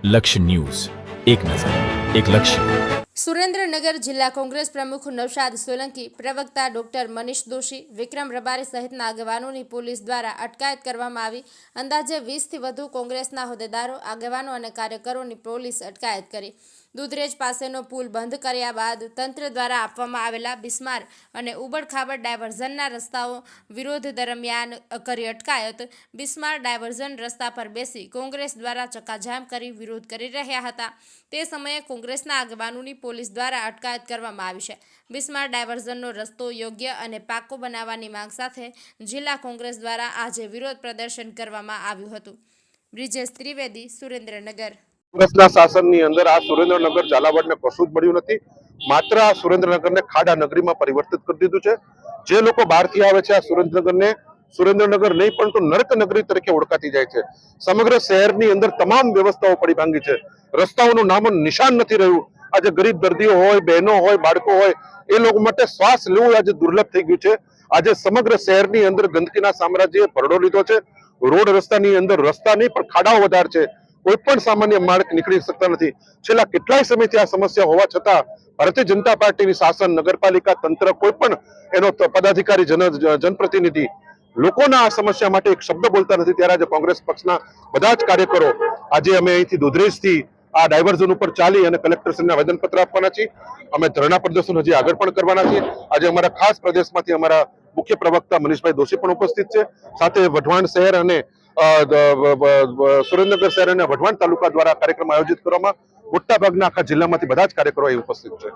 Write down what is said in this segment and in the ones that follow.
લક્ષ્ય ન્યૂઝ, એક નજર, એક લક્ષ્ય. સુરેન્દ્રનગર જિલ્લા કોંગ્રેસ પ્રમુખ નૌશાદ સોલંકી, પ્રવક્તા ડોક્ટર મનીષ દોશી, વિક્રમ રબારી સહિતના આગેવાનોની પોલીસ દ્વારા અટકાયત કરવામાં આવી. અંદાજે 20થી વધુ કોંગ્રેસના હોદ્દેદારો, આગેવાનો અને કાર્યકરોની પોલીસ અટકાયત કરી. દૂધરેજ પાસેનો પુલ બંધ કર્યા બાદ તંત્ર દ્વારા આપવામાં આવેલા બિસ્માર અને ઉબડખાબડ ડાયવર્ઝનના રસ્તાઓ વિરોધ દરમિયાન કરી અટકાયત. બિસ્માર ડાયવર્ઝન રસ્તા પર બેસી કોંગ્રેસ દ્વારા ચક્કાજામ કરી વિરોધ કરી રહ્યા હતા. તે સમયે કોંગ્રેસના આગેવાનોની પોલીસ દ્વારા અટકાયત કરવામાં આવી છે. બિસ્માર ડાયવર્ઝનનો રસ્તો યોગ્ય અને પાકો બનાવવાની માંગ સાથે જિલ્લા કોંગ્રેસ દ્વારા આજે વિરોધ પ્રદર્શન કરવામાં આવ્યું હતું. બ્રિજેશ ત્રિવેદી, સુરેન્દ્રનગર. કોંગ્રેસના શાસનની અંદર આ સુરેન્દ્રનગર ઝાલાવાડને કશું જ મળ્યું નથી. માત્ર આ સુરેન્દ્રનગરને ખાડા નગરીમાં પરિવર્તિત કરી દીધું છે. જે લોકો બહારથી આવે છે આ સુરેન્દ્રનગરને સુરેન્દ્રનગર નહીં પરંતુ નર્ક નગરી તરીકે ઓળખાતી જાય છે. સમગ્ર શહેરની અંદર તમામ વ્યવસ્થાઓ પડી ભાંગી છે. રસ્તાઓનું નામો નિશાન નથી રહ્યું. આજે ગરીબ દર્દીઓ હોય, બહેનો હોય, બાળકો હોય, એ લોકો માટે શ્વાસ લેવું આજે દુર્લભ થઈ ગયું છે. આજે સમગ્ર શહેરની અંદર ગંદકીના સામ્રાજ્યએ ભરડો લીધો છે. રોડ રસ્તાની અંદર રસ્તા નહીં પણ ખાડાઓ વધારે છે. કોઈ પણ સામાન્ય માર્ગ નીકળી શકતા નથી. છેલ્લા કેટલાય સમયથી આ સમસ્યા હોવા છતાં ભારતીય જનતા પાર્ટીની શાસન, નગરપાલિકા તંત્ર, કોઈ પણ એનો પદાધિકારી, જનપ્રતિનિધિ લોકોના આ સમસ્યા માટે એક શબ્દ બોલતા નથી. ત્યારે આજે કોંગ્રેસ પક્ષના બધા જ કાર્યકરો આજે અમે અહીંથી દુધરેજથી આ ડાયવર્ઝન ઉપર ચાલી અને કલેક્ટરશ્રીને આવેદનપત્ર આપવાના છીએ. અમે ધરણા પ્રદર્શન હજી આગળ પણ કરવાના છીએ. આજે અમારા ખાસ પ્રદેશમાંથી અમારા મુખ્ય પ્રવક્તા મનીષભાઈ દોશી પણ ઉપસ્થિત છે. સાથે વઢવાણ શહેર અને સુરેન્દ્રનગર શહેર અને વઢવાણ તાલુકા દ્વારા કાર્યક્રમ આયોજિત કરવામાં મોટા ભાગના આખા જિલ્લામાંથી બધા જ કાર્યકરો અહીં ઉપસ્થિત છે.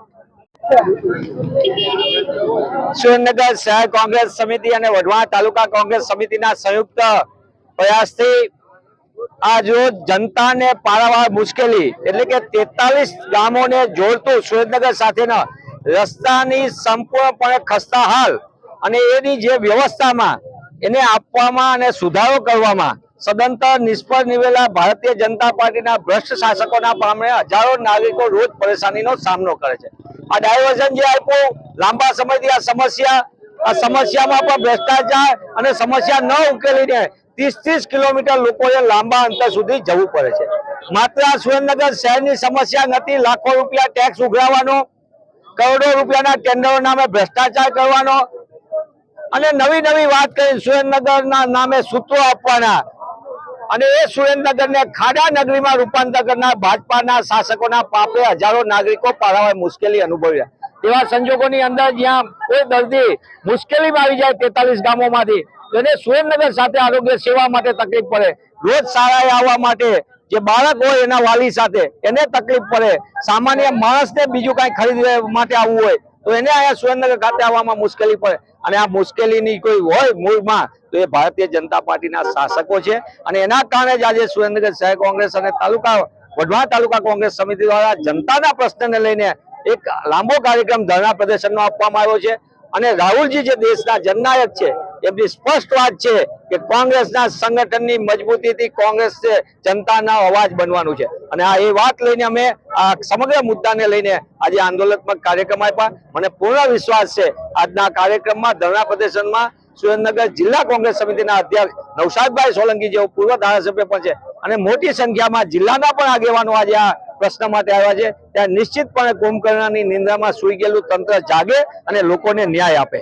સુરેન્દ્રનગર શહેર કોંગ્રેસ સમિતિ અને વઢવાણ તાલુકા કોંગ્રેસ સમિતિના સંયુક્ત પ્રયાસથી આજ રોજ જનતાને પારાવાર મુશ્કેલી એટલે કે 43 ગામોને જોડતું સુરેન્દ્રનગર સાથેના રસ્તાની સંપૂર્ણપણે ખસ્તા હાલ અને એની જે વ્યવસ્થામાં એને આપવામાં અને સુધારો કરવામાં સદંતર નિષ્ફળ નીવેલા ભારતીય જનતા પાર્ટીના ભ્રષ્ટ શાસકોના કારણે હજારો નાગરિકો રોજ પરેશાનીનો સામનો કરે છે. આ ડાયવર્ઝન જે આપ્યું લાંબા સમયથી આ સમસ્યામાં પણ ભ્રષ્ટાચાર અને સમસ્યા ન ઉકેલીને 30 કિલોમીટર લોકોએ લાંબા અંતર સુધી જવું પડે છે. માત્ર સુરેન્દ્રનગર શહેરની સમસ્યા નથી. લાખો રૂપિયા ટેક્સ ઉઘરાવવાનો, કરોડો રૂપિયાના ટેન્ડરો નામે ભ્રષ્ટાચાર કરવાનો અને નવી વાત કરી સુરેન્દ્રનગરના નામે સૂત્રો આપવાના અને એ સુરેન્દ્રનગરને ખાડા નગરીમાં રૂપાંતર કરનાર ભાજપાના શાસકોના પાપે હજારો નાગરિકો પારાવાર મુશ્કેલી અનુભવ્યા. એવા સંજોગોની અંદર જ્યાં કોઈ દર્દી મુશ્કેલીમાં આવી જાય 43 ગામોમાંથી, એને સુરેન્દ્રનગર સાથે આરોગ્ય સેવા માટે તકલીફ પડે, રોજ શાળાએ આવવા માટે જે બાળક હોય એના વાલી સાથે એને તકલીફ પડે, સામાન્ય માણસને બીજું કાંઈ ખરીદવા માટે આવવું હોય તો એને અહીંયા સુરેન્દ્રનગર ખાતે આવવામાં મુશ્કેલી પડે. અને આ મુશ્કેલીની કોઈ હોય મૂળમાં તો એ ભારતીય જનતા પાર્ટીના શાસકો છે. અને એના કારણે જ આજે સુરેન્દ્રનગર શહેર કોંગ્રેસ અને વઢવાણ તાલુકા કોંગ્રેસ સમિતિ દ્વારા જનતાના પ્રશ્નને લઈને એક લાંબો કાર્યક્રમ ધરણા પ્રદર્શનનો આપવામાં આવ્યો છે. અને રાહુલજી જે દેશના જનનાયક છે એમની સ્પષ્ટ વાત છે કે કોંગ્રેસના સંગઠનની મજબૂતીથી કોંગ્રેસ છે જનતાના અવાજ બનવાનું છે. અને આ એ વાત લઈને અમે આ સમગ્ર મુદ્દાને લઈને આજે આંદોલનાત્મક કાર્યક્રમ આપ્યા. મને પૂર્ણ વિશ્વાસ છે આજના કાર્યક્રમમાં ધરણા પ્રદર્શનમાં સુરેન્દ્રનગર જિલ્લા કોંગ્રેસ સમિતિના અધ્યક્ષ નૌશાદભાઈ સોલંકી જેઓ પૂર્વ ધારાસભ્ય પણ છે અને મોટી સંખ્યામાં જિલ્લાના પણ આગેવાનો આજે આ પ્રશ્ન માટે આવ્યા છે. ત્યાં નિશ્ચિતપણે કુંભકર્ણની નિંદ્રામાં સૂઈ ગયેલું તંત્ર જાગે અને લોકોને ન્યાય આપે.